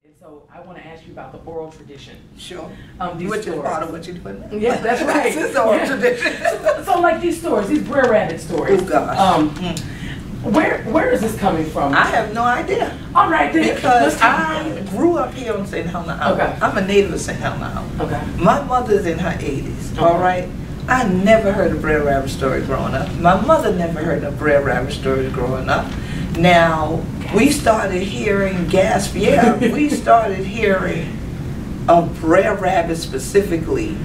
And so I want to ask you about the oral tradition. Sure. Which is part of what you're doing now. Yeah, that's right. This is oral tradition. So like these stories, these Brer Rabbit stories. Oh gosh. Where is this coming from? I have no idea. All right, then. Because I grew up here on St. Helena Island. Okay. I'm a native of St. Helena Island. Okay. My mother's in her 80s, Okay. all right? I never heard a Brer Rabbit story growing up. My mother never heard a Brer Rabbit story growing up. Now, we started hearing gasp, we started hearing of Brer Rabbit specifically,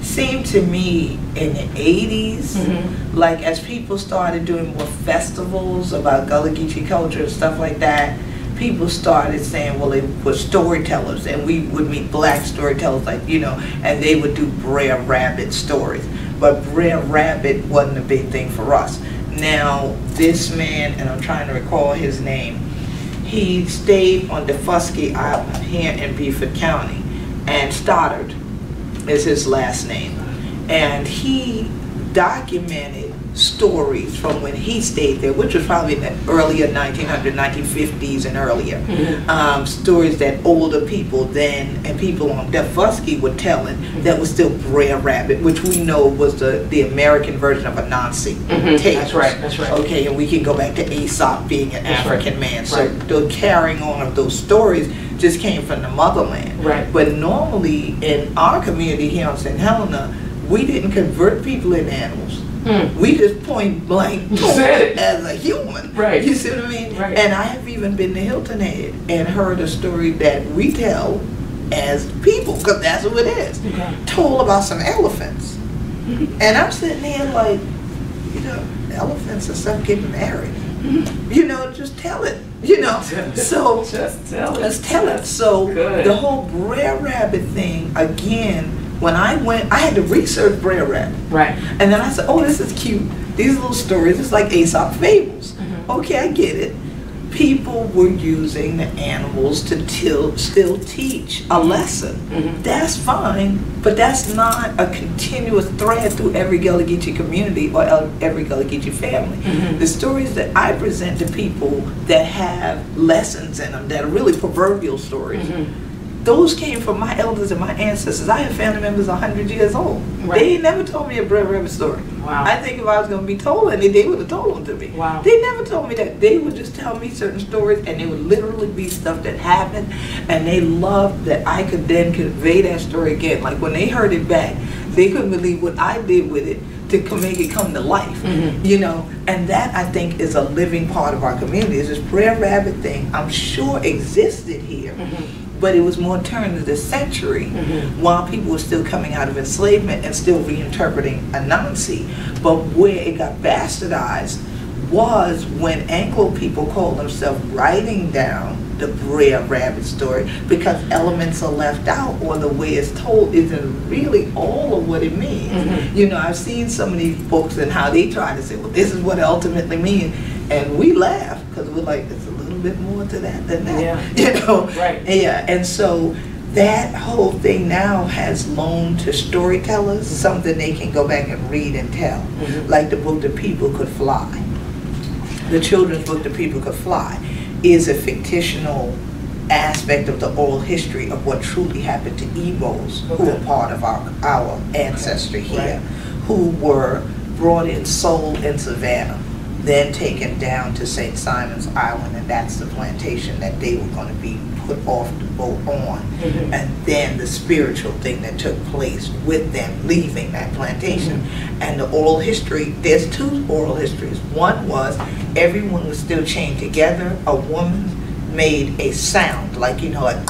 seemed to me in the 80s, like as people started doing more festivals about Gullah Geechee culture and stuff like that, people started saying, well, they were storytellers, and we would meet black storytellers, like, you know, and they would do Brer Rabbit stories. But Brer Rabbit wasn't a big thing for us. Now, this man, and I'm trying to recall his name, he stayed on Defusky Island here in Beaufort County, and Stoddard is his last name. And he documented stories from when he stayed there, which was probably in the earlier 1950s and earlier. Stories that older people then and people on Defusky were telling that was still Brer Rabbit, which we know was the American version of Anansi. That's right, that's right. Okay, and we can go back to Aesop being an African man. So the carrying on of those stories just came from the motherland. Right. But normally in our community here on St. Helena, we didn't convert people into animals. We just point blank as a human. Right. You see what I mean? Right. And I have even been to Hilton Head and heard a story that we tell as people, because that's what it is. Told about some elephants. And I'm sitting there like, you know, elephants and stuff getting married. You know, just tell it. You know, so just tell it. Let's tell it. So Good. The whole Brer Rabbit thing again. When I went, I had to research Brer Rabbit. Right. And then I said, oh, this is cute. These little stories, it's like Aesop fables. Okay, I get it. People were using the animals to still teach a lesson. That's fine, but that's not a continuous thread through every Gullah Geechee community or every Gullah Geechee family. The stories that I present to people that have lessons in them, that are really proverbial stories, those came from my elders and my ancestors. I have family members 100 years old. Right. They never told me a Brer Rabbit story. Wow. I think if I was going to be told any, they would have told them to me. Wow. They never told me that. They would just tell me certain stories, and they would literally be stuff that happened, and they loved that I could then convey that story again. Like when they heard it back, they couldn't believe what I did with it to make it come to life, you know, and that I think is a living part of our community. Is this Brer Rabbit thing, I'm sure existed here, but it was more turned to this century while people were still coming out of enslavement and still reinterpreting Anansi. But where it got bastardized was when Anglo people called themselves writing down the Brer Rabbit story, because elements are left out, or the way it's told isn't really all of what it means. You know, I've seen some of these books and how they try to say, well, this is what it ultimately means, and we laugh because we're like, it's a little bit more to that than that. You know? Right. Yeah, and so that whole thing now has loaned to storytellers something they can go back and read and tell. Like the book The People Could Fly. The children's book The People Could Fly is a fictional aspect of the oral history of what truly happened to Igbos who are part of our ancestry here, who were brought in, sold in Savannah, then taken down to St. Simon's Island, and that's the plantation that they were going to be put off the boat on. And then the spiritual thing that took place with them leaving that plantation. And the oral history, there's two oral histories. One was everyone was still chained together. A woman made a sound, like, you know, like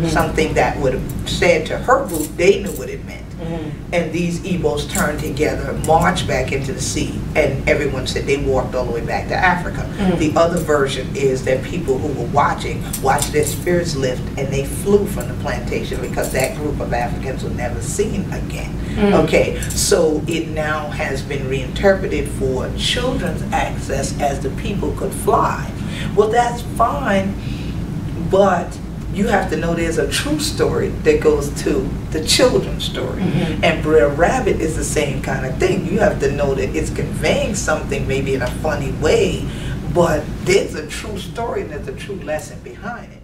something that would have said to her group, they knew what it meant. And these Igbos turned together, marched back into the sea, and everyone said they walked all the way back to Africa. The other version is that people who were watched their spirits lift, and they flew from the plantation because that group of Africans were never seen again. Okay, so it now has been reinterpreted for children's access as The People Could Fly. Well, that's fine, but you have to know there's a true story that goes to the children's story. And Brer Rabbit is the same kind of thing. You have to know that it's conveying something maybe in a funny way, but there's a true story and there's a true lesson behind it.